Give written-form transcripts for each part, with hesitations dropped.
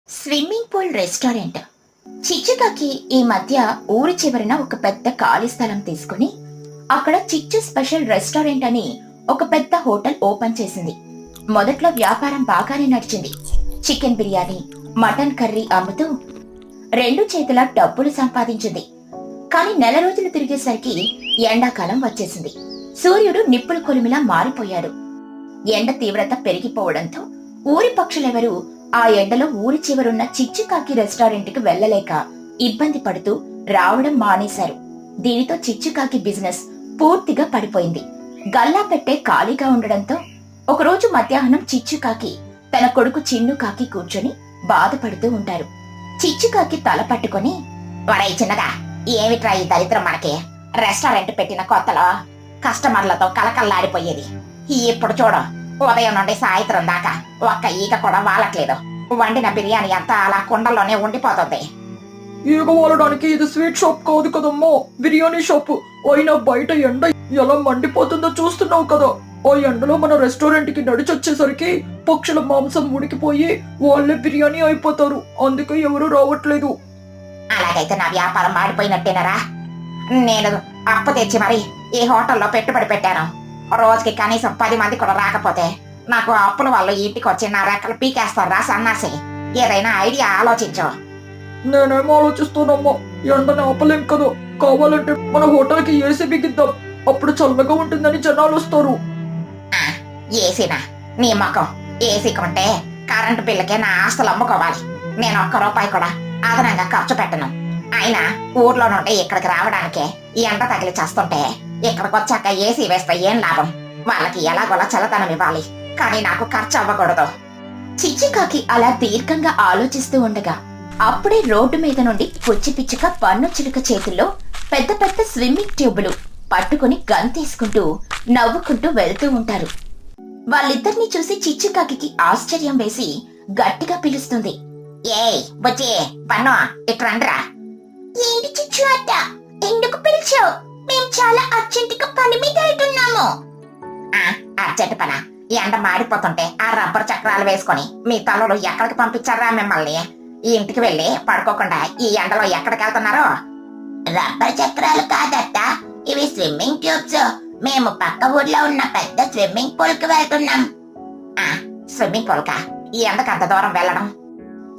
Swimming pool restaurant. చిచ్చుకాకి ఈ మధ్య ఊరి చివరన ఒక పెద్ద ఖాళీ స్థలం తీసుకుని అక్కడ చిచ్చు స్పెషల్ రెస్టారెంట్ అని ఒక పెద్ద హోటల్ ఓపెన్ చేసింది. మొదట్లో వ్యాపారం బాగానే నడిచింది. చికెన్ బిర్యానీ, మటన్ కర్రీ అమ్ముతూ రెండు చేతుల డబ్బులు సంపాదించింది. కానీ నెల రోజులు తిరిగేసరికి ఎండాకాలం వచ్చేసింది. సూర్యుడు నిప్పుల కొలిమిలా మారిపోయాడు. ఎండ తీవ్రత పెరిగిపోవడంతో ఊరి పక్షులెవరూ ఆ ఎండలో ఊరి చివరున్న చిచ్చుకాకి రెస్టారెంట్ కి వెళ్లలేక ఇబ్బంది పడుతూ రావడం మానేశారు. దీనితో చిచ్చుకాకి బిజినెస్ పూర్తిగా పడిపోయింది. గల్లా పెట్టే ఖాళీగా ఉండడంతో ఒకరోజు మధ్యాహ్నం చిచ్చుకాకి తన కొడుకు చిన్నుకాకి కూర్చొని బాధపడుతూ ఉంటారు. చిచ్చుకాకి తల పట్టుకొని, "వరై చిన్నగా, ఏమిట్రా ఈ దరిద్రం మనకి? రెస్టారెంట్ పెట్టిన కొత్తలో కస్టమర్లతో కలకల్లాడిపోయేది. ఇప్పుడు చూడు, ఉదయం నుండి సాయంత్రం దాకా ఒక్క ఈగ కూడా వాలట్లేదు. వండిన బిర్యానీ అంతా అలా కుండల్లోనే ఉండిపోతుంది." ఈగ వాలడానికి ఇది స్వీట్ షాప్ కాదు కదమ్మా, బిర్యానీ షాప్. అయినా బయట ఎండ ఎలా మండిపోతుందో చూస్తున్నావు కదా. ఆ ఎండలో మన రెస్టారెంట్ కి నడిచొచ్చేసరికి పక్షుల మాంసం ఉడికిపోయి వాళ్ళే బిర్యానీ అయిపోతారు. అందుకే ఎవరు రావట్లేదు. అలాగైతే నా వ్యాపారం మాడిపోయినట్టేనరా. నేను అప్పు తెచ్చి మరి ఈ హోటల్లో పెట్టుబడి పెట్టాను. రోజుకి కనీసం 10 మంది కూడా రాకపోతే నాకు అప్పుల వాళ్ళు ఇంటికి వచ్చి నా రెక్కలు పీకేస్తారా సన్నాసి. ఏదైనా ఐడియా ఆలోచించు. నేనేం ఆలోచిస్తానమ్మా, ఎండని ఆపలేం కదా. కావాలంటే మన హోటల్ కి ఏసీ బిగిద్దాం. అప్పుడు చల్లగా ఉంటుందని జనాలు వస్తారు. ఏసీనా? నీ మొఖం. ఏసీ కొంటే కరెంటు బిల్లుకే నా ఆస్తులు అమ్ముకోవాలి. నేను ఒక్క రూపాయి కూడా అదనంగా ఖర్చు పెట్టను. అయినా ఊర్లో నుండి ఇక్కడికి రావడానికే ఈ ఎండ తగిలి చేస్తుంటే ఇక్కడికి వచ్చాక ఏసీ వేస్తే ఏం లాభం? వాళ్ళకి ఎలాగోలా చల్లదనం ఇవ్వాలి, కానీ నాకు ఖర్చు అవ్వకూడదు. చిచ్చుకాకి అలా దీర్ఘంగా ఆలోచిస్తూ ఉండగా అప్పుడే రోడ్డు మీద నుండి పుచ్చి పిచ్చుక పన్ను చిలుక చేతుల్లో పెద్ద పెద్ద స్విమ్మింగ్ ట్యూబులు పట్టుకుని గంతేసుకుంటూ నవ్వుకుంటూ వెళ్తూ ఉంటారు. వాళ్ళిద్దరినీ చూసి చిచ్చుకాకి ఆశ్చర్యం వేసి గట్టిగా పిలుస్తుంది. "ఏయ్ బుజ్జి, పన్ను, ఇట్రండ్రా." "ఏంటి చిచ్చు అత్త, ఎందుకు పిలిచావు? మేం చాలా అర్జెంటుగా పని మీద వెళ్తున్నాము." "అర్జెంట్ పనా? ఎండ మాడిపోతుంటే ఆ రబ్బర్ చక్రాలు వేసుకొని మీ తలలో ఎక్కడికి పంపించారా మిమ్మల్ని? ఈ ఇంటికి వెళ్ళి పడుకోకుండా ఈ ఎండలో ఎక్కడికి వెళ్తున్నారో?" "రబ్బర్ చక్రాలు కాదత్తా, ఇవి స్విమ్మింగ్ ట్యూబ్స్. మేము పక్క ఊర్లో ఉన్న పెద్ద స్విమ్మింగ్ పూల్ కి వెళ్తున్నాం." "స్విమ్మింగ్ పూల్ కా? ఈ ఎండకు అంత దూరం వెళ్ళడం?"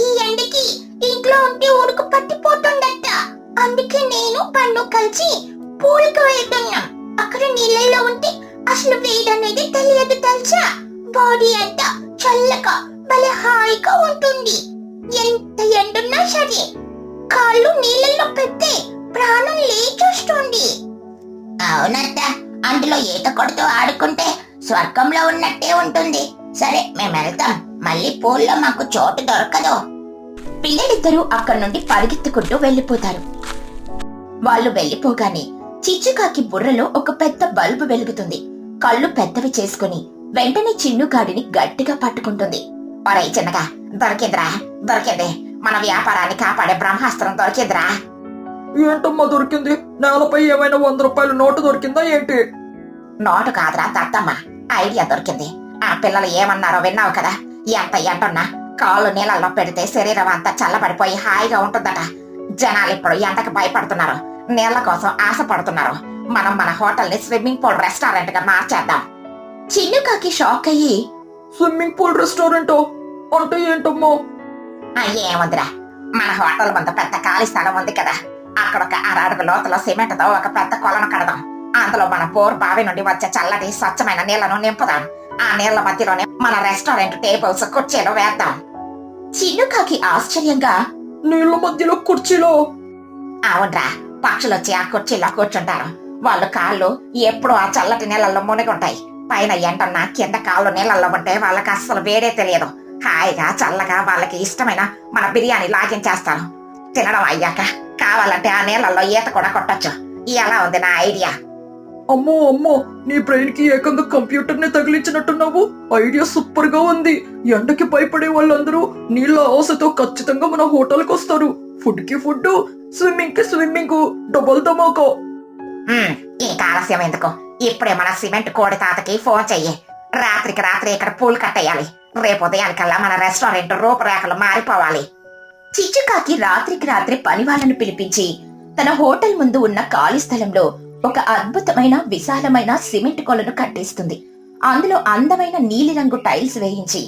"ఈ ఎండకి ఇంట్లో ఉంటే ఉడుకు పట్టిపోతుందట. అందుకే నేను పన్ను కలిసి పూల్ కి వెళ్తున్నాం. అక్కడ నీళ్ళల్లో ఉంటే అసలు వేడనేది తెలియదు తెలుసా. బాడీ అంతా చల్లగా భలే హాయిగా ఉంటుంది. ఎంత ఎండున్నా సరే కాళ్ళు నీళ్ళల్లో పెడితే ప్రాణం లేచొస్తుంది." "అవునత్త, అందులో ఈత కొడుతూ ఆడుకుంటే స్వర్గంలో ఉన్నట్టే ఉంటుంది. సరే, మేము వెళ్తాం. మళ్ళీ పూల్లో మాకు చోటు దొరకదు." పిల్లలిద్దరూ అక్కడి నుండి పరిగెత్తుకుంటూ వెళ్లిపోతారు. వాళ్ళు వెళ్లిపోగానే చిచ్చుకాకి బుర్రలో ఒక పెద్ద బల్బు వెలుగుతుంది. కళ్ళు పెద్దవి చేసుకుని వెంటనే చిన్నుగాడిని గట్టిగా పట్టుకుంటుంది. "ఒరేయ్ చిన్నగా, దొరికిందిరా, దొరికింది. మన వ్యాపారాన్ని కాపాడే బ్రహ్మాస్త్రం దొరికిందిరా." ఏంటమ్మా దొరికింది? నేలపై ఏమైనా 100 రూపాయల నోటు దొరికిందా ఏంటి? నోటు కాదురా దత్తమ్మ, ఐడియా దొరికింది. ఆ పిల్లలు ఏమన్నారో విన్నావు కదా. ఎంత ఎండున్నా కాళ్ళు నీళ్ళల్లో పెడితే శరీరం అంతా చల్లబడిపోయి హాయిగా ఉంటుందట. జనాలు ఇప్పుడు ఎండకు భయపడుతున్నారు, నీళ్ల కోసం ఆశపడుతున్నారు. మనం మన హోటల్ ని స్విమ్మింగ్ పూల్ రెస్టారెంట్ గా మార్చేద్దాం. చిన్నుకాకి షాక్ అయ్యి, స్విమ్మింగ్ పూల్ రెస్టారెంట్ అంటే ఏంటమ్మా? "ఏముందిరా, మన హోటల్ ముందు పెద్ద ఖాళీ స్థలం ఉంది కదా. అక్కడ ఒక 6 అడుగు లోతులో సిమెంట్ తో ఒక పెద్ద కొలను కడదాం. అందులో మన బోర్ బావి నుండి వచ్చే చల్లటి స్వచ్ఛమైన నీళ్లను నింపుదాం. ఆ నీళ్ల మధ్యలోనే మన రెస్టారెంట్ టేబుల్స్, కుర్చీలు వేద్దాం." చిన్నుకాకి ఆశ్చర్యంగా, నీళ్ళ మధ్యలో కుర్చీలో? "అవునరా, పక్షులొచ్చి ఆ కుర్చీలో కూర్చుంటారు. వాళ్ళు కాళ్ళు ఎప్పుడు ఆ చల్లటి నీళ్ళల్లో మునిగుంటాయి. పైన ఎండన్నా కింద కాళ్ళు నీళ్ళల్లో ఉంటే వాళ్ళకి అస్సలు వేడే తెలియదు. హాయిగా చల్లగా వాళ్ళకి ఇష్టమైన మన బిర్యానీ లాగించేస్తారు. తినడం అయ్యాక కావాలంటే ఆ నీళ్ళల్లో ఈత కూడా కొట్టొచ్చు. ఎలా ఉంది నా ఐడియా?" అమ్మో అమ్మో, నీ బ్రెయిన్ కి ఏకంగా కంప్యూటర్ ని తగిలించినట్టున్నావు. ఐడియా సూపర్ గా ఉంది. ఎండకి భయపడే వాళ్ళందరూ నీళ్ళ ఆశతో ఖచ్చితంగా మన హోటల్ కి వస్తారు. ఫుడ్ కి ఫుడ్, స్విమ్మింగ్ కి స్విమ్మింగ్, డబుల్ ధమాకా. ఇంకా ఆలస్యం ఎందుకు? ఇప్పుడే మన సిమెంట్ కోడి తాతకి ఫోన్ చెయ్యి. రాత్రికి రాత్రి ఇక్కడ పూల్ కట్టేయాలి. రేపు ఉదయానికల్లా మన రెస్టారెంట్ రూపురేఖలు మారిపోవాలి. చిచ్చుకాకి రాత్రికి రాత్రి పని వాళ్ళను పిలిపించి తన హోటల్ ముందు ఉన్న ఖాళీ స్థలంలో ఒక అద్భుతమైన విశాలమైన సిమెంట్ కొలను కట్టిస్తుంది. అందులో అందమైన నీలిరంగు టైల్స్ వేయించి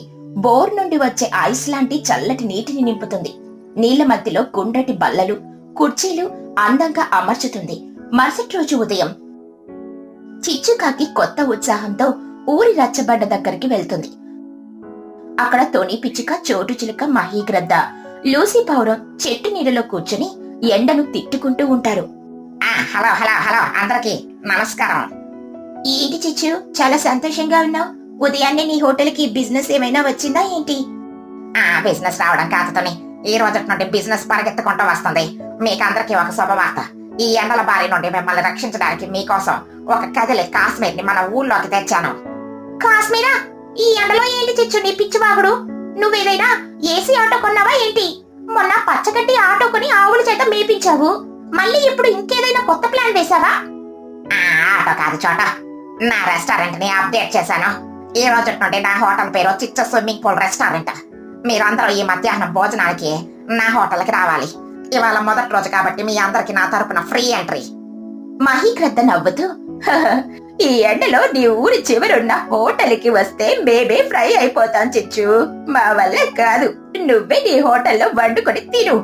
బోర్ నుండి వచ్చే ఐస్ లాంటి చల్లటి నీటిని నింపుతుంది. నీళ్ల మధ్యలో గుండ్రటి బల్లలు, కుర్చీలు అందంగా అమర్చుతుంది. మరుసటి రోజు ఉదయం చిచ్చుకాకి కొత్త ఉత్సాహంతో ఊరి రచ్చబండ దగ్గరికి వెళ్తుంది. అక్కడ తొని పిచ్చుక, చోటు చిలుక, మహీగ్రద్ద, లూసీ పౌరం చెట్టు నీడలో కూర్చుని ఎండను తిట్టుకుంటూ ఉంటారు. హలో హలో హలో అందరికి నమస్కారం. ఏంటి చిచ్చు, చాలా సంతోషంగా ఉన్నావు? ఉదయాన్నే నీ హోటల్కి బిజినెస్ ఏమైనా వచ్చిందా ఏంటి? బిజినెస్ రావడం కాదుతోని ఈ రోజు నుండి బిజినెస్ పరిగెత్తుకుంటూ వస్తుంది. మీకందరికి ఒక శుభవార్త. ఈ ఎండల బారి నుండి మిమ్మల్ని రక్షించడానికి మీకోసం ఒక కదిలే కాశ్మీర్ ని మన ఊళ్ళోకి తెచ్చాను. కాశ్మీరా? ఈ ఎండలో ఏంటి చిచ్చు నీ పిచ్చివాగుడు? నువ్వేదైనా ఏసీ ఆటో కొన్నావా ఏంటి? మొన్న పచ్చగడ్డి ఆటో కొని ఆవుల చేత మేపించావు. మళ్ళీ ఇప్పుడు ఇంకేదైనా కొత్త ప్లాన్ వేసావా? ఆటో కాదు చోట, నా రెస్టారెంట్ ని అప్డేట్ చేశాను. ఈ రోజు నుండి నా హోటల్ పేరు చిచ్చ స్విమ్మింగ్ పూల్ రెస్టారెంట్. మీరందరూ ఈ మధ్యాహ్నం భోజనానికి నా హోటల్ కి రావాలి. ఇవాళ మొదటి రోజు కాబట్టి మీ అందరికి నా తరపున ఫ్రీ ఎంట్రీ. మహీగ్రద్ద నవ్వుతూ, ఈ ఎండలో నీ ఊరి చివరున్న హోటల్ కి వస్తే మేమే ఫ్రై అయిపోతాం చిచ్చు. మా వల్ల కాదు, నువ్వే నీ హోటల్లో వండుకొని తిను.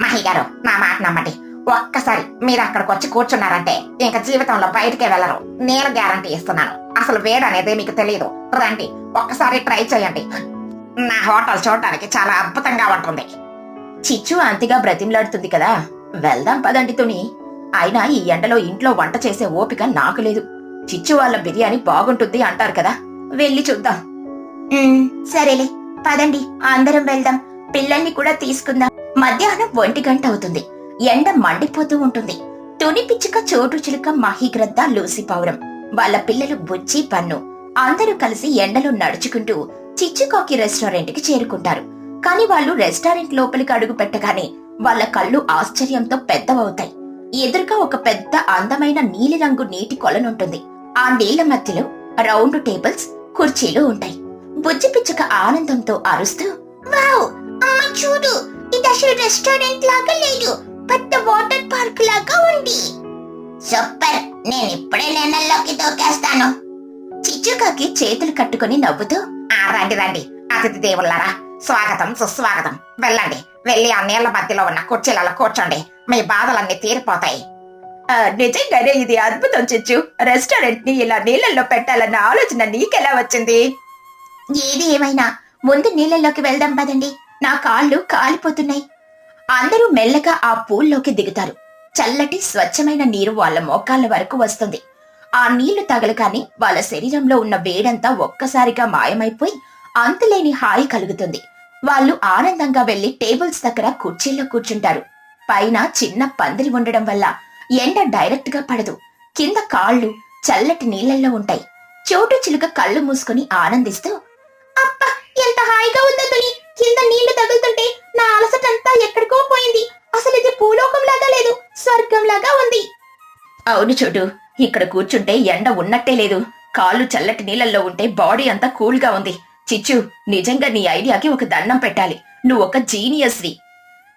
మహి గారు, నా మాట నమ్మండి. ఒక్కసారి మీరు అక్కడికి వచ్చి కూర్చున్నారంటే ఇంకా జీవితంలో బయటకే వెళ్లరు. నేను గ్యారంటీ ఇస్తున్నాను. అసలు వేడనేది మీకు తెలియదు. రండి, ఒక్కసారి ట్రై చేయండి. నా హోటల్ చూడటానికి చాలా అద్భుతంగా ఉంటుంది. చిచ్చు అంతిగా బ్రతిమలాడుతుంది కదా, వెళ్దాం పదండి తుని. అయినా ఈ ఎండలో ఇంట్లో వంట చేసే ఓపిక నాకు లేదు. చిచ్చు వాళ్ళ బిర్యానీ బాగుంటుంది అంటారు కదా, వెళ్ళి చూద్దాం. సరేలే పదండి, అందరం వెళ్దాం. పిల్లల్ని కూడా తీసుకుందాం. మధ్యాహ్నం 1 గంట అవుతుంది. ఎండ మండిపోతూ ఉంటుంది. తుని పిచ్చుక, చోటు చిలుక, మహీగ్రద్ద, లూసీ పౌరం వాళ్ళ పిల్లలు బుజ్జి, పన్ను అందరూ కలిసి ఎండలో నడుచుకుంటూ చిచ్చుకాకి రెస్టారెంట్ కి చేరుకుంటారు. కాని వాళ్ళు రెస్టారెంట్ లోపలికి అడుగు పెట్టగానే వాళ్ళ కళ్ళు ఆశ్చర్యంతో పెద్దవవుతాయి. ఎదురుగా ఒక పెద్ద అందమైన నీలిరంగు నీటి కొలనుంటుంది. ఆ నీళ్ల మధ్యలో రౌండ్ టేబుల్స్, కుర్చీలు ఉంటాయి. బుజ్జి పిచ్చుక ఆనందంతో అరుస్తూ, వావ్ అమ్మ చూడు, ఇది అసలు రెస్టారెంట్ లాగా లేదు, పెద్ద వాటర్ పార్క్ లాగా ఉంది. సూపర్, నేను ఇప్పుడే నీళ్ళలోకి దూకేస్తాను. చిచ్చుకాకి చేతులు కట్టుకుని నవ్వుతూ, రండి రండి అతిథి దేవుళ్ళారా, స్వాగతం సుస్వాగతం. వెళ్ళండి, వెళ్ళి ఆ నీళ్ల మధ్యలో ఉన్న కుర్చీలలో కూర్చోండి. మీ బాధలన్నీ తీరిపోతాయి. నిజంగానే ఇది అద్భుతం చిచ్చు. రెస్టారెంట్ ని ఇలా నీళ్ళల్లో పెట్టాలన్న ఆలోచన నీకెలా వచ్చింది? ఏది ఏమైనా ముందు నీళ్ళలోకి వెళ్దాం పదండి, నా కాళ్ళు కాలిపోతున్నాయి. అందరూ మెల్లగా ఆ పూల్లోకి దిగుతారు. చల్లటి స్వచ్ఛమైన నీరు వాళ్ళ మోకాళ్ళ వరకు వస్తుంది. ఆ నీళ్లు తగలగానే వాళ్ళ శరీరంలో ఉన్న వేడంతా ఒక్కసారిగా మాయమైపోయి అంతులేని హాయి కలుగుతుంది. వాళ్ళు ఆనందంగా వెళ్లి టేబుల్స్ దగ్గర కుర్చీల్లో కూర్చుంటారు. పైన చిన్న పందిరి ఉండడం వల్ల ఎండ డైరెక్ట్ గా పడదు. కింద కాళ్ళు చల్లటి నీళ్లలో ఉంటాయి. చోటు చిలుక కళ్ళు మూసుకుని ఆనందిస్తూ, అబ్బా ఎంత హాయిగా ఉందని, కింద నీళ్లు తగులుతుంటే నా అలసటంతా ఎక్కడికో పోయింది. అసలు ఇది భూలోకం లాగా లేదు, స్వర్గం లాగా ఉంది. అవును చోటు, ఇక్కడ కూర్చుంటే ఎండ ఉన్నట్టే లేదు. కాళ్ళు చల్లటి నీళ్లలో ఉంటే బాడీ అంతా కూల్ గా ఉంది. చిచ్చు, నిజంగా నీ ఐడియాకి ఒక దండం పెట్టాలి. నువ్వు ఒక జీనియస్వి.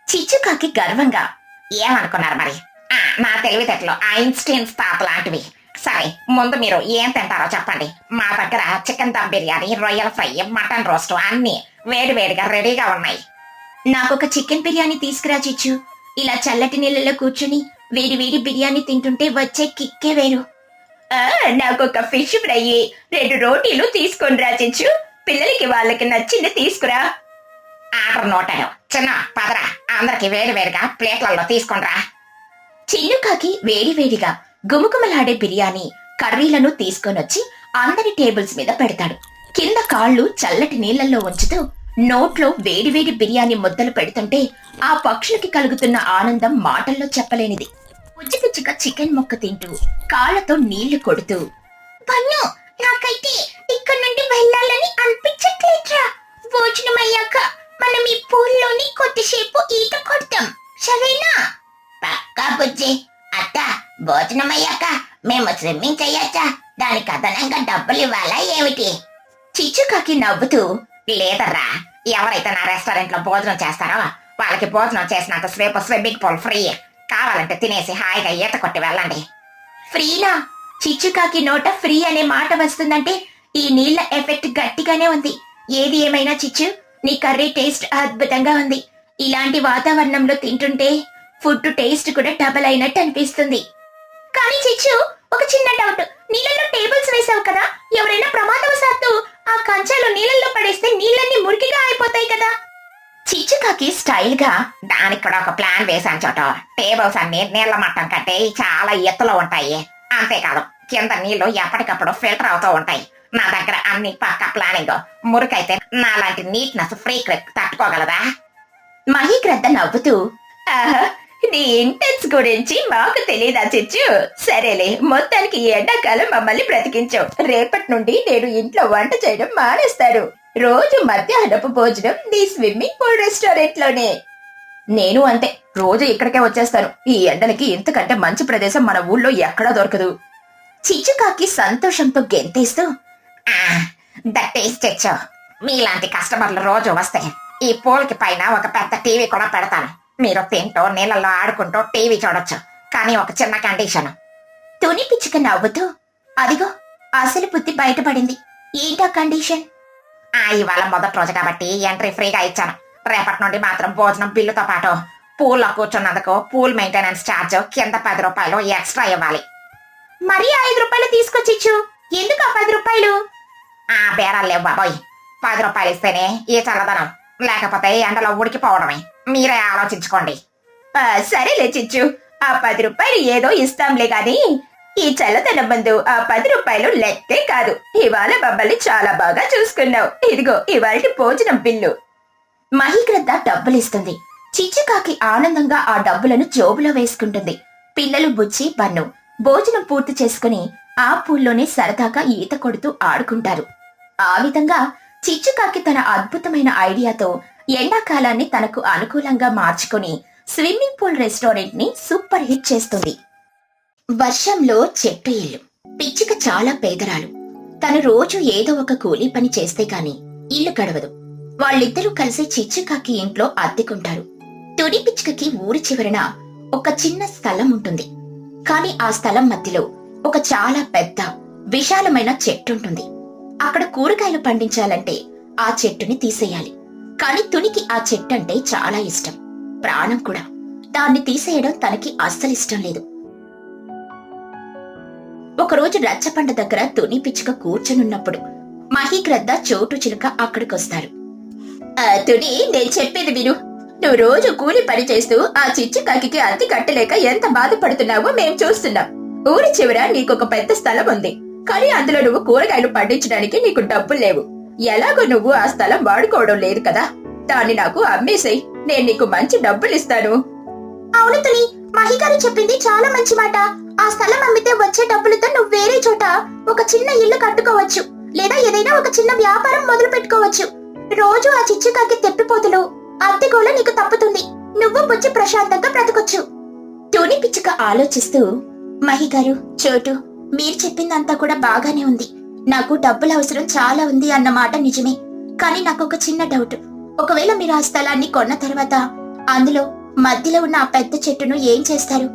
చిచ్చుకాకి గర్వంగా, ఏమనుకున్నారు మరి? నా తెలివితేటలు ఐన్స్టీన్స్ తాత లాంటివి. సరే, ముందు మీరు ఏం తింటారో చెప్పండి. మా దగ్గర చికెన్ దమ్ బిర్యానీ, రొయ్యల ఫ్రై, మటన్ రోస్ట్ అన్ని వేడి వేడిగా రెడీగా ఉన్నాయి. నాకొక చికెన్ బిర్యానీ తీసుకురా చిచ్చు. ఇలా చల్లటి నీళ్ళలో కూర్చుని వేడి వేడి బిర్యానీ తింటుంటే వచ్చే కిక్కే వేరు. నాకొక ఫిష్ ఫ్రై, 2 రోటీలు తీసుకొనిరా చిచ్చు. పిల్లలకి వాళ్ళకి నచ్చింది తీసుకురా. ఆర్డర్ నోటాను. చిన్న పదరా, అందరికి వేడి వేడిగా ప్లేట్లలో తీసుకొనిరా. చిన్నుకాకి వేడివేడిగా గుమగుమలాడే బిర్యానీ, కర్రీలను తీసుకొనొచ్చి అందరి టేబుల్స్ మీద పెడతాడు. కింద కాళ్ళు చల్లటి నీళ్లలో ఉంచుతూ నోట్లో వేడివేడి బిర్యానీ ముద్దలు పెడుతుంటే ఆ పక్షులకి కలుగుతున్న ఆనందం మాటల్లో చెప్పలేనిది. పుచ్చిపుచ్చిక చికెన్ ముక్క తింటూ కాళ్లతో నీళ్లు కొడుతూ, పన్ను నాకైతే ఇక్కడ నుండి వెళ్ళాలని అనిపించట్లేట్రా. భోజనం అయ్యాక మనం ఈ పూల్లోని కొద్దిసేపు ఈత కొడతాం, సరేనా? పక్కా బుజ్జి. అత్త, భోజనం అయ్యాక మేము స్విమ్మింగ్ చెయ్యొచ్చా? దానికి అదనంగా డబ్బులు ఇవ్వాలా ఏమిటి? చిచ్చుకాకి నవ్వుతూ, లేదర్రా, ఎవరైతే నా రెస్టారెంట్ లో భోజనం చేస్తారో వాళ్ళకి భోజనం చేసినంత సేపు స్విమ్మింగ్ పూల్ ఫ్రీ. కావాలంటే తినేసి హాయిగా ఈత కొట్టి వెళ్ళండి. ఫ్రీనా? చిచ్చుకాకి నోట ఫ్రీ అనే మాట వస్తుందంటే ఈ నీళ్ల ఎఫెక్ట్ గట్టిగానే ఉంది. ఏది ఏమైనా చిచ్చు, నీ కర్రీ టేస్ట్ అద్భుతంగా ఉంది. ఇలాంటి వాతావరణంలో తింటుంటే ఫుడ్ టేస్ట్ కూడా డబల్ అయినట్టు అనిపిస్తుంది. కానీ చిచ్చు, ఒక చిన్న డౌట్. నీళ్ళల్లో టేబుల్స్ వేసావు కదా, ఎవరైనా ప్రమాదవశాత్తు ఆ కంచాలు నీళ్ళల్లో పడేస్తే నీళ్ళన్నీ మురికిగా అయిపోతాయి కదా. చిచ్చుకాకి స్టైల్ గా దానికి కూడా ఒక ప్లాన్ వేసాను చోట. టేబుల్స్ అన్ని నీళ్ల మట్టం కట్టి చాలా ఎత్తులో ఉంటాయి. అంతేకాదు కింద నీళ్లు ఎప్పటికప్పుడు ఫిల్టర్ అవుతూ ఉంటాయి. నా దగ్గర అన్ని పక్క ప్లానింగ్. మురికైతే నాలాంటి నీట్నెస్ ఫ్రీక్ తట్టుకోగలదా? మహీగ్రద్ద నవ్వుతూ, ఆహా, నీ ఇంటెన్స్ గురించి మాకు తెలీదా చిచ్చు? సరేలే, మొత్తానికి ఈ ఎండాకాలం మమ్మల్ని బ్రతికించావు. రేపటి నుండి నేను ఇంట్లో వంట చేయడం మానేస్తాను. రోజు మధ్యాహ్నపు భోజనం నీ స్విమ్మింగ్ పూల్ రెస్టారెంట్ లోనే. నేను అంతే, రోజు ఇక్కడికే వచ్చేస్తాను. ఈ ఎండలకి ఇంతకంటే మంచి ప్రదేశం మన ఊళ్ళో ఎక్కడా దొరకదు. చిచ్చుకాకి సంతోషంతో గెంతేస్తూ, టేస్ట్ తెచ్చు. మీలాంటి కస్టమర్లు రోజు వస్తే ఈ పూల్ కి పైన ఒక పెద్ద టీవీ కూడా పెడతాను. మీరు తింటూ నీళ్ళల్లో ఆడుకుంటూ టీవీ చూడొచ్చు. కానీ ఒక చిన్న కండిషన్. తుని పిచ్చుక నవ్వుతూ, అదిగో అసలు బుద్ధి బయటపడింది. ఏంటా కండిషన్? ఇవాళ మొదటి రోజు కాబట్టి ఎంట్రీ ఫ్రీగా ఇచ్చాను. రేపటి నుండి మాత్రం భోజనం బిల్లుతో పాటు పూల్లో కూర్చున్నందుకు పూల్ మెయింటెనెన్స్ ఛార్జ్ కింద 10 రూపాయలు ఎక్స్ట్రా ఇవ్వాలి. మరీ 5 రూపాయలు తీసుకొచ్చిచ్చు. ఎందుకు 10 రూపాయలు? బేరాలు లేవు బాబోయ్. 10 రూపాయలు ఇస్తేనే ఈ చల్లదనం, లేకపోతే ఎండలో ఉడికిపోవడమే. మీరే ఆలోచించుకోండి. సరేలే చిచ్చు, ఆ 10 రూపాయలు ఏదో ఇస్తాంలే గాని ఈ చల్లదనం ముందు ఆ 10 రూపాయలు లెక్కే కాదు. ఇవాళ మమ్మల్ని చాలా బాగా చూసుకున్నావు. ఇదిగో ఇవాళ భోజనం బిల్లు. మహీగ్రద్ద డబ్బులిస్తుంది. చిచ్చుకాకి ఆనందంగా ఆ డబ్బులను జోబులో వేసుకుంటుంది. పిల్లలు బుచ్చి, బన్ను భోజనం పూర్తి చేసుకుని ఆ పూల్లోనే సరదాగా ఈత కొడుతూ ఆడుకుంటారు. ఆ విధంగా చిచ్చుకాకి తన అద్భుతమైన ఐడియాతో ఎండాకాలాన్ని తనకు అనుకూలంగా మార్చుకుని స్విమ్మింగ్ పూల్ రెస్టారెంట్ ని సూపర్ హిట్ చేస్తుంది. వర్షంలో చెట్టు ఇల్లు. పిచ్చుక చాలా పేదరాలు. తను రోజు ఏదో ఒక కూలీ పని చేస్తే కాని ఇల్లు గడవదు. వాళ్ళిద్దరూ కలిసి చిచ్చుకాకి ఇంట్లో అద్దెకుంటారు. తుడి పిచ్చుకకి ఊరి చివరన ఒక చిన్న స్థలం ఉంటుంది. కాని ఆ స్థలం మధ్యలో ఒక చాలా పెద్ద విశాలమైన చెట్టుంటుంది. అక్కడ కూరగాయలు పండించాలంటే ఆ చెట్టుని తీసేయాలి. కాని తునికి ఆ చెట్టు అంటే చాలా ఇష్టం, ప్రాణం కూడా. దాన్ని తీసేయడం తనకి అస్సలిష్టం లేదు. ఒకరోజు రచ్చపండ దగ్గర తుని పిచ్చుక కూర్చొనున్నప్పుడు మహీగ్రద్ద, చోటు చిలుక అక్కడికొస్తారు. తుని, నేను చెప్పేది విను. నువ్వు రోజు కూలి పని చేస్తూ ఆ చిచ్చుకాకి అద్దె కట్టలేక ఎంత బాధపడుతున్నావో మేం చూస్తున్నాం. ఊరి చివర నీకొక పెద్ద స్థలం ఉంది. కానీ అందులో నువ్వు కూరగాయలు పండించడానికి నీకు డబ్బులు లేవు. ఎలాగో నువ్వు ఆ స్థలం వాడుకోవడం లేదు కదా, దాన్ని నాకు అమ్మేసేయ్. నేను నీకు మంచి డబ్బులు ఇస్తాను. అవును తుని, మహిగారు చెప్పింది చాలా మంచి మాట. ఆ స్థలం అమ్మితే వచ్చే డబ్బులతో నువ్వు వేరే చోట ఒక చిన్న ఇల్లు కట్టుకోవచ్చు, లేదా ఏదైనా ఒక చిన్న వ్యాపారం మొదలు పెట్టుకోవచ్చు. రోజు ఆ చిచ్చుకాకి తెప్పిపోతులు అద్దెగోళ నీకు తప్పుతుంది. నువ్వు బుచ్చి ప్రశాంతంగా బ్రతకొచ్చు. టోనీ పిచ్చుక ఆలోచిస్తూ, మహిగారు, చోటు, మీరు చెప్పిందంతా కూడా బాగానే ఉంది. నాకు డబ్బుల అవసరం చాలా ఉంది అన్నమాట నిజమే. కానీ నాకు ఒక చిన్న డౌట్. ఒకవేళ మీరు ఆ స్థలాన్ని కొన్న తర్వాత అందులో మధ్యలో ఉన్న ఆ పెద్ద చెట్టును ఏం చేస్తారు?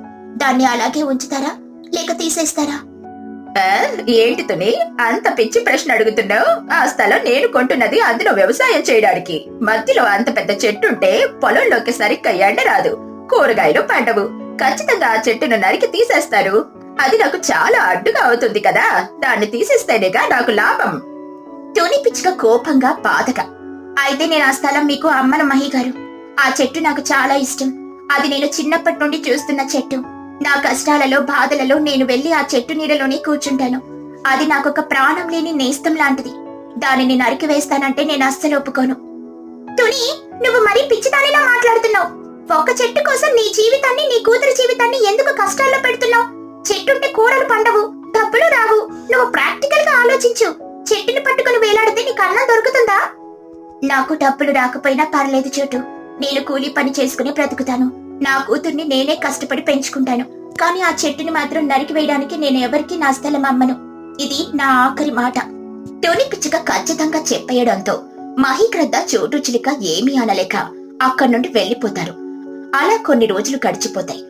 దాన్ని అలాగే ఉంచుతారా లేక తీసేస్తారా? ఏంటి తుని, అంత పిచ్చి ప్రశ్న అడుగుతున్నావు? ఆ స్థలం నేను కొంటున్నది అందులో వ్యవసాయం చేయడానికి. మధ్యలో అంత పెద్ద చెట్టుంటే పొలంలోకి సరిగ్గా ఎండ రాదు, కూరగాయలు పండవు. ఖచ్చితంగా ఆ చెట్టును నరికి తీసేస్తారు. అది నాకు చాలా అడ్డుగా అవుతుంది కదా, దాన్ని తీసేస్తేనేగా నాకు లాభం. టోనీ పిచ్చుక కోపంగా, బాధగా, అయితే నేను ఆ స్థలం మీకు అమ్మను మహిగారు. ఆ చెట్టు నాకు చాలా ఇష్టం. అది నేను చిన్నప్పటి నుండి చూస్తున్న చెట్టు. నా కష్టాలలో, బాధలలో నేను వెళ్లి ఆ చెట్టు నీడలోనే కూర్చుంటాను. అది నాకొక ప్రాణం లేని నేస్తం లాంటిది. దానిని నరికి వేస్తానంటే నేను అస్సలు ఒప్పుకోను. తుని, నువ్వు మరీ పిచ్చిదానిలా మాట్లాడుతున్నావు. ఒక చెట్టు కోసం నీ జీవితాన్ని, నీ కూతురి జీవితాన్ని ఎందుకు కష్టాల్లో పెడుతున్నావు? చెట్టుంటే కూరలు పండవు, డబ్బులు రావు. నువ్వు ప్రాక్టికల్ గా ఆలోచించు. చెట్టుని పట్టుకుని వేలాడితే నీకు అన్నం దొరుకుతుందా? నాకు డబ్బులు రాకపోయినా పర్లేదు చోటు. నేను కూలీ పని చేసుకుని బ్రతుకుతాను. నా కూతుర్ని నేనే కష్టపడి పెంచుకుంటాను. కానీ ఆ చెట్టుని మాత్రం నరికి వేయడానికి నేను ఎవరికి నా స్థలం అమ్మను. ఇది నా ఆఖరి మాట. టోనీ పిచ్చుక ఖచ్చితంగా చెప్పేయడంతో మహీగ్రద్ద, చోటు చిలుక ఏమీ అనలేక అక్కడి నుండి వెళ్లిపోతారు. అలా కొన్ని రోజులు గడిచిపోతాయి.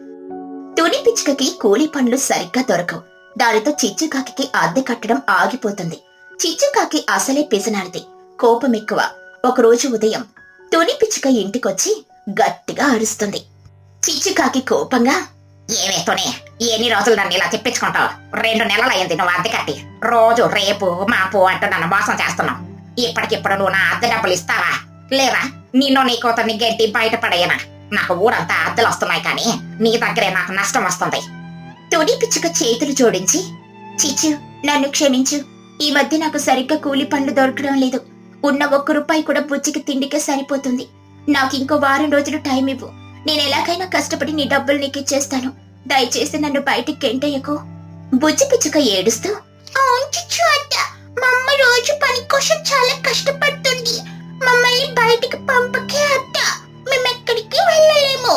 తుని పిచ్చుకకి కూలి పనులు సరిగ్గా దొరకవు. దానితో చిచ్చుకాకి అద్దె కట్టడం ఆగిపోతుంది. చిచ్చుకాకి అసలే పిసినారిది, కోపం ఎక్కువ. ఒకరోజు ఉదయం తుని పిచ్చుక ఇంటికొచ్చి గట్టిగా అరుస్తుంది. చిచ్చుకాకి కోపంగా, ఏమే తుని, ఎన్ని రోజులు నన్ను ఇలా తిప్పించుకుంటావు? 2 నెలలయ్యింది నువ్వు అద్దె కట్టి. రోజు రేపు మాపు అంటూ నన్ను మోసం చేస్తున్నావు. ఇప్పటికిప్పుడు నువ్వు నా అద్దె డబ్బులు ఇస్తావా? లేదా నిన్ను నీ కూతుర్ని గడ్డి బయటపడేయనా? నాకు ఊరంతా అద్దెలు వస్తున్నాయి, కానీ నీ దగ్గరే నాకు నష్టం వస్తుంది. తుని పిచ్చుక చేతులు జోడించి, చిచ్చు నన్ను క్షమించు. ఈ మధ్య నాకు సరిగ్గా కూలి పనులు దొరకడం లేదు. ఉన్న 1 రూపాయి కూడా బుజ్జికి తిండికే సరిపోతుంది. నాకు ఇంకో వారం రోజులు టైం ఇవ్వు. నేను ఎలాగైనా కష్టపడి నీ డబ్బులు నీకు ఇచ్చేస్తాను. దయచేసి నన్ను బయటికి గెంటయ్యకు. బుజ్జి పిచ్చుక ఏడుస్తూ, అవును చిచ్చు అత్త, మా అమ్మ రోజు పని కోసం చాలా కష్టపడుతుంది. మమ్మల్ని బయటికి పంపకే అత్త, మేమెక్కడికి వెళ్ళలేము.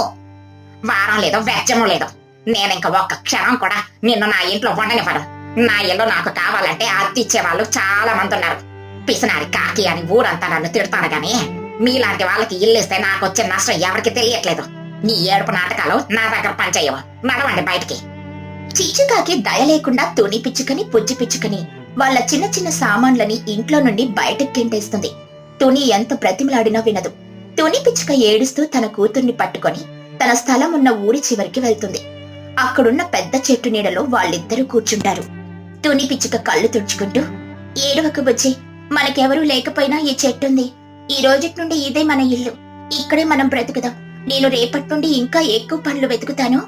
వారం లేదు, వెచ్చము లేదు. నేను ఇంకా ఒక్క క్షణం కూడా నిన్ను నా ఇంట్లో ఉండనివ్వను. నా ఇల్లు నాకు కావాలంటే అద్దె ఇచ్చే వాళ్ళు చాలా మంది ఉన్నారు. పిసినారి కాకి అని ఊరంతా నన్ను తిడతాను, గాని మీలాంటి వాళ్ళకి ఇల్లు ఇస్తే నాకు వచ్చే నష్టం ఎవరికి తెలియట్లేదు. నీ ఏడుపు నాటకాలు నా దగ్గర పనిచేయవు. నడవండి బయటికి. చిచ్చుకాకి దయ లేకుండా తుని పిచ్చుకని బుజ్జి పిచ్చుకని వాళ్ళ చిన్న చిన్న సామాన్లని ఇంట్లో నుండి బయటకు గెంటేస్తుంది. తుని ఎంత బ్రతిమలాడినా వినదు. తుని పిచ్చుక ఏడుస్తూ తన కూతుర్ని పట్టుకొని తన స్థలం ఉన్న ఊరి చివరికి వెళ్తుంది. అక్కడున్న పెద్ద చెట్టు నీడలో వాళ్ళిద్దరూ కూర్చుంటారు. తుని పిచ్చుక కళ్ళు తుడుచుకుంటూ, ఏడవకు బుజ్జి, మనకెవరూ లేకపోయినా ఈ చెట్టుంది. ఈ రోజుటి నుండి ఇదే మన ఇల్లు. ఇక్కడే మనం బ్రతుకుదాం. నేను రేపటి నుండి ఇంకా ఎక్కువ పనులు వెతుకుతాను.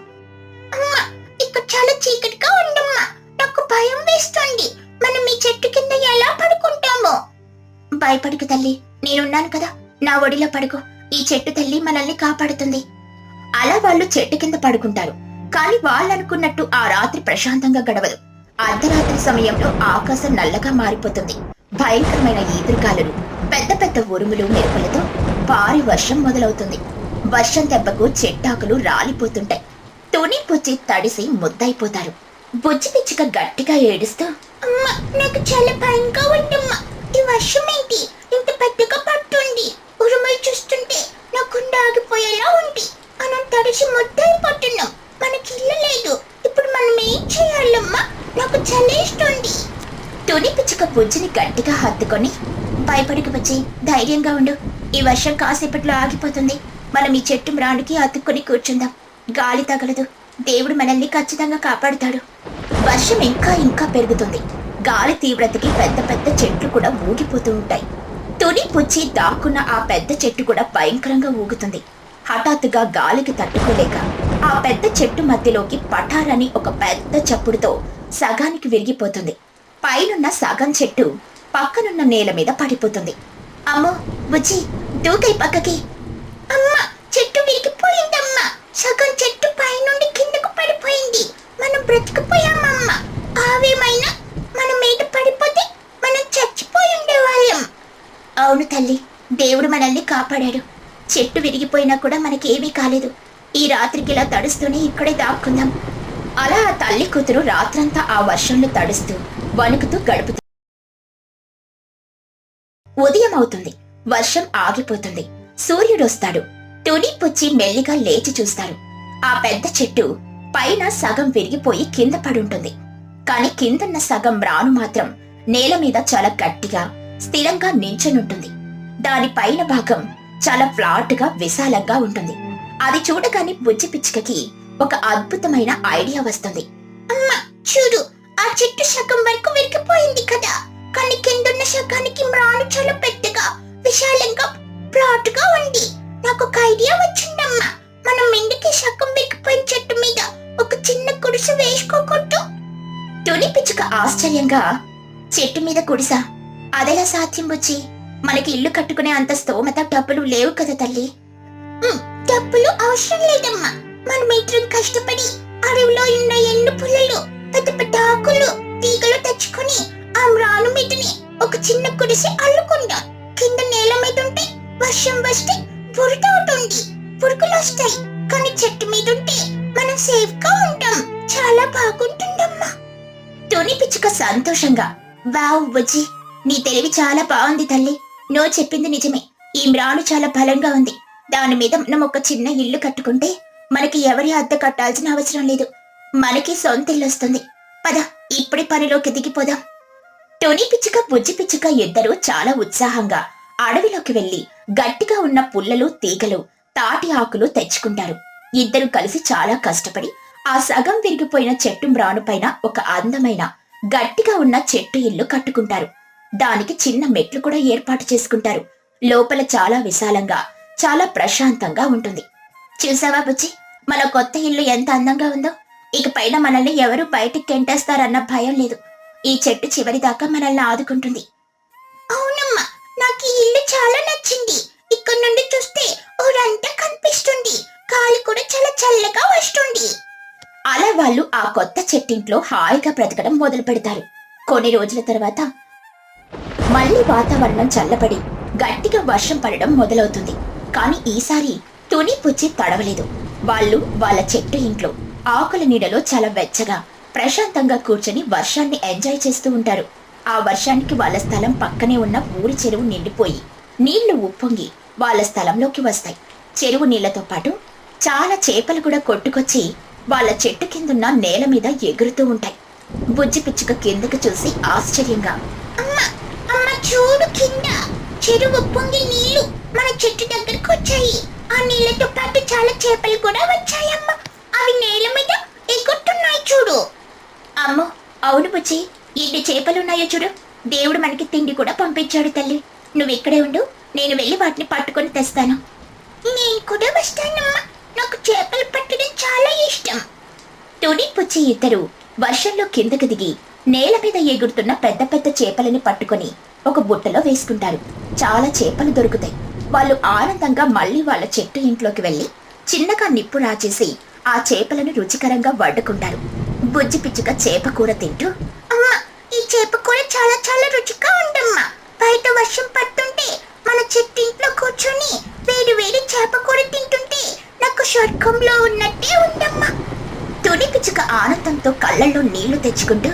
అమ్మా, ఇక్కడ చాలా చీకటిగా ఉండమ్మా. నాకు భయం వేస్తుంది. మనం ఈ చెట్టు కింద ఎలా పడుకుంటామో? భయపడకు తల్లి, నేనున్నాను కదా. నా ఒడిలో పడుకో. ఈ చెట్టు తల్లి మనల్ని కాపాడుతుంది. అలా వాళ్ళు చెట్టు కింద పడుకుంటారు. కాని వాళ్ళనుకున్నట్టు ఆ రాత్రి ప్రశాంతంగా గడవదు. అర్ధరాత్రి సమయంలో ఆకాశం నల్లగా మారిపోతుంది. భయంకరమైన ఈదురుగాలులు, పెద్ద పెద్ద ఉరుములు, మెరుపులతో భారీ వర్షం మొదలవుతుంది. వర్షం దెబ్బకు చెట్టాకులు రాలిపోతుంటాయి. తుని బుజ్జి తడిసి ముద్దయిపోతారు. బుజ్జి పిచ్చుక గట్టిగా ఏడుస్తూ, అమ్మా, నాకు చాలా భయంగా ఉందమ్మా. ఈ వర్షం ఏంటి ఇంత పెద్దగా పడుతుంది? ఉరుములు చూస్తుంటే నా గుండె ఆగిపోయేలా ఉంది. మనం తడిసి ముద్దయిపోతున్నాం. మనకి ఇల్లు లేదు. ఇప్పుడు మనం ఏం చేయాలమ్మా? నాకు చలేస్తుంది. తుని పిచ్చుక బుజ్జిని గట్టిగా హత్తుకొని, భయపడికి వచ్చి ధైర్యంగా ఉండు. ఈ వర్షం కాసేపట్లో ఆగిపోతుంది. మనం ఈ చెట్టు మ్రానికి అతుక్కొని కూర్చుందాం. గాలి తగలదు. దేవుడు మనల్ని ఖచ్చితంగా కాపాడుతాడు. వర్షం ఇంకా ఇంకా పెరుగుతుంది. గాలి తీవ్రతకి పెద్ద పెద్ద చెట్లు కూడా ఊగిపోతూ ఉంటాయి. తుని బుజ్జి దాక్కున్న ఆ పెద్ద చెట్టు కూడా భయంకరంగా ఊగుతుంది. హఠాత్తుగా గాలికి తట్టుకోలేక ఆ పెద్ద చెట్టు మధ్యలోకి పఠారని ఒక పెద్ద చప్పుడుతో సగానికి విరిగిపోతుంది. పైనున్న సగం చెట్టు పక్కనున్న నేల మీద పడిపోతుంది. అమ్మో బుజ్జి, దూకై పక్కకి. అమ్మా, చెట్టు విరిగిపోయిందమ్మా. సగం చెట్టు పైనుండి కిందకు పడిపోయింది. మనం బ్రతికిపోయామమ్మా. ఆవేమైనా మన మీద పడిపోతే మనం చచ్చిపోయి ఉండేవాళ్ళం. అవును తల్లి, దేవుడు మనల్ని కాపాడాడు. చెట్టు విరిగిపోయినా కూడా మనకేమీ కాలేదు. ఈ రాత్రికి ఇలా తడుస్తూనే ఇక్కడే దాక్కుందాం. అలా ఆ తల్లి కూతురు రాత్రంతా ఆ వర్షంలో తడుస్తూ వణుకుతూ గడుపుతుంది. ఉదయం అవుతుంది. వర్షం ఆగిపోతుంది. సూర్యుడొస్తాడు. తుని పుచ్చి మెల్లిగా లేచి చూస్తారు. ఆ పెద్ద చెట్టు పైన సగం విరిగిపోయి కింద పడుంటుంది. కాని కిందన్న సగం రాను మాత్రం నేల మీద చాలా గట్టిగా స్థిరంగా నించనుంటుంది. దాని పైన భాగం చాలా ఫ్లాట్ గా విశాలంగా ఉంటుంది. అది చూడగానే బుజ్జి పిచ్చుకకి ఒక అద్భుతమైన ఐడియా వస్తుంది. అమ్మా చూడు, ఆ చెట్టు సగం వరకు విరిగిపోయింది కదా, కానీ కిందున్న సగానికి మ్రాను చాలా పెద్దగా విశాలంగా ఫ్లాట్ గా ఉంది. నాకు ఒక ఐడియా వచ్చిందమ్మా. మనం ఎందుకు సగం విరిగిపోయిన చెట్టు మీద ఒక చిన్న గుడిసె వేసుకోకూడదు? తుని పిచ్చుక ఆశ్చర్యంగా, చెట్టు మీద గుడిసా? అదెలా సాధ్యం బుజ్జి? మనకి ఇల్లు కట్టుకునే అంత స్తోమత డబ్బులు లేవు కదా తల్లి. డబ్బులు అవసరం లేదమ్మా. మనం ఇద్దరం కష్టపడి అడవిలో ఉన్న ఎండు పుల్లలు, పెద్ద పెద్ద ఆకులు, తీగలు తెచ్చుకొని ఆ మ్రాను మీదని ఒక చిన్న గుడిసె అల్లుకుందాం. కింద నేల మీద ఉంటే వర్షం వస్తే బురద అవుతుంది, పురుగులు వస్తాయి. కానీ చెట్టు మీద ఉంటే మనం సేఫ్ గా ఉంటాం. చాలా బాగుంటుందమ్మా. తుని పిచ్చుక సంతోషంగా, వావ్ బుజ్జి, నీ తెలివి చాలా బాగుంది తల్లి. నువ్వు చెప్పింది నిజమే. ఈ మ్రాను చాలా బలంగా ఉంది. దాని మీద మనం ఒక చిన్న ఇల్లు కట్టుకుంటే మనకి ఎవరి అద్దె కట్టాల్సిన అవసరం లేదు. మనకి సొంత ఇల్లు వస్తుంది. పద ఇప్పుడే పనిలోకి దిగిపోదాం. టుని పిచ్చుక బుజ్జి పిచ్చుక ఇద్దరూ చాలా ఉత్సాహంగా అడవిలోకి వెళ్లి గట్టిగా ఉన్న పుల్లలు, తీగలు, తాటి ఆకులు తెచ్చుకుంటారు. ఇద్దరు కలిసి చాలా కష్టపడి ఆ సగం విరిగిపోయిన చెట్టు మ్రానుపైన ఒక అందమైన గట్టిగా ఉన్న చెట్టు ఇల్లు కట్టుకుంటారు. దానికి చిన్న మెట్లు కూడా ఏర్పాటు చేసుకుంటారు. లోపల చాలా విశాలంగా, చాలా ప్రశాంతంగా ఉంటుంది. చూసావా బుజ్జి, మన కొత్త ఇల్లు ఎంత అందంగా ఉందో. ఇక పైన మనల్ని ఎవరు బయటికి కెంటేస్తారన్న భయం లేదు. ఈ చెట్టు చివరి దాకా మనల్ని ఆదుకుంటుంది. అవునమ్మా, నాకు ఈ ఇల్లు చాలా నచ్చింది. ఇక్కడ నుండి చూస్తే ఊరంతా కనిపిస్తుంది. గాలి కూడా చాలా చల్లగా వస్తుంది. అలా వాళ్ళు ఆ కొత్త చెట్టింట్లో హాయిగా బ్రతకడం మొదలు పెడతారు. కొన్ని రోజుల తర్వాత మళ్ళీ వాతావరణం చల్లబడి గట్టిగా వర్షం పడడం మొదలవుతుంది. కానీ ఈసారి తుని పుచ్చి తడవలేదు. వాళ్ళు వాళ్ళ చెట్టు ఇంట్లో ఆకుల నీడలో చాలా వెచ్చగా, ప్రశాంతంగా కూర్చొని వర్షాన్ని ఎంజాయ్ చేస్తూ ఉంటారు. ఆ వర్షానికి వాళ్ళ స్థలం పక్కనే ఉన్న ఊరి చెరువు నిండిపోయి నీళ్లు ఉప్పొంగి వాళ్ళ స్థలంలోకి వస్తాయి. చెరువు నీళ్లతో పాటు చాలా చేపలు కూడా కొట్టుకొచ్చి వాళ్ళ చెట్టు కిందున్న నేల మీద ఎగురుతూ ఉంటాయి. బుజ్జి పిచ్చుక కిందకు చూసి ఆశ్చర్యంగా, అమ్మా అమ్మా చూడు, కింద చెరువు ఉప్పొంగి నీళ్లు మన చెట్టు దగ్గరకు వచ్చాయి. ఆ నీళ్లతో పాటు చాలా చేపలు కూడా వచ్చాయమ్మా. అవి నేల మీద ఎగురుతున్నాయి చూడు. అమ్మో అవును బుజ్జి, ఎన్ని చేపలున్నాయో చూడు. దేవుడు మనకి తిండి కూడా పంపించాడు తల్లి. నువ్వు ఇక్కడే ఉండు, నేను వెళ్ళి వాటిని పట్టుకొని తెస్తాను. నేను కూడా వస్తానమ్మా, నాకు చేపలు పట్టడం చాలా ఇష్టం. తుని పుచ్చి ఇద్దరు వర్షంలో కిందకు దిగి నేల మీద ఎగురుతున్న పెద్ద పెద్ద చేపలని పట్టుకొని ఒక బుట్టలో వేసుకుంటారు. చాలా చేపలు దొరుకుతాయి. వాళ్ళు ఆనందంగా మళ్ళీ వాళ్ళ చెట్టు ఇంట్లోకి వెళ్ళి చిన్నగా నిప్పు రాచేసి ఆ చేపలను రుచికరంగా వండుకుంటారు. బుజ్జి పిచ్చుక చేప కూర తింటూ, అమ్మా ఈ చేప కూర చాలా చాలా రుచిగా ఉండమ్మా. బయట వర్షం పడుతుంటే మన చెట్టు ఇంట్లో కూర్చొని వేడి వేడి చేప కూర తింటుంటే నాకు స్వర్గంలో ఉన్నట్టే ఉండమ్మా. తుని పిచ్చుక ఆనందంతో కళ్ళల్లో నీళ్లు తెచ్చుకుంటూ,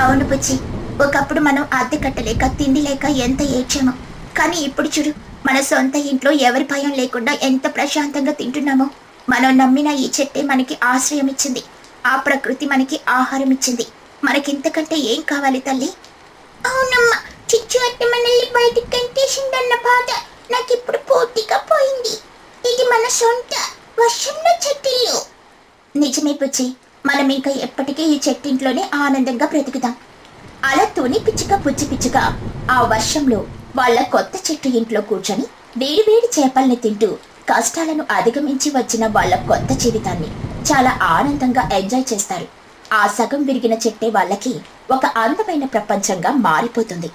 అవును బుజ్జి, ఒకప్పుడు మనం అద్దె కట్టలేక తిండి లేక ఎంత ఏడ్చామో. కానీ ఇప్పుడు చూడు, మన సొంత ఇంట్లో ఎవరి భయం లేకుండా ఎంత ప్రశాంతంగా తింటున్నామో. మనం నమ్మిన ఈ చెట్టే మనకి ఆశ్రయం ఇచ్చింది. ఆ ప్రకృతి మనకి ఆహారం ఇచ్చింది. మనకింతకంటే ఏం కావాలి తల్లి? అవునమ్మా, చిచ్చు అట్ట మనల్ని బయటికి కంటేసిందన్న బాధ నాకిప్పుడు పూర్తిగా పోయింది. ఇది మన సొంత వర్షంలో చెట్టిల్లు. నిజమే పుచ్చి, మనం ఇంకా ఎప్పటికీ ఈ చెట్టింట్లోనే ఆనందంగా బ్రతుకుదాం. అలా తుని పిచ్చుక పుచ్చి పిచ్చుక ఆ వర్షంలో వాళ్ళ కొత్త చెట్టు ఇంట్లో కూర్చొని వేడివేడి చేపల్ని తింటూ కష్టాలను అధిగమించి వచ్చిన వాళ్ళ కొత్త జీవితాన్ని చాలా ఆనందంగా ఎంజాయ్ చేస్తారు. ఆ సగం విరిగిన చెట్టే వాళ్ళకి ఒక అందమైన ప్రపంచంగా మారిపోతుంది.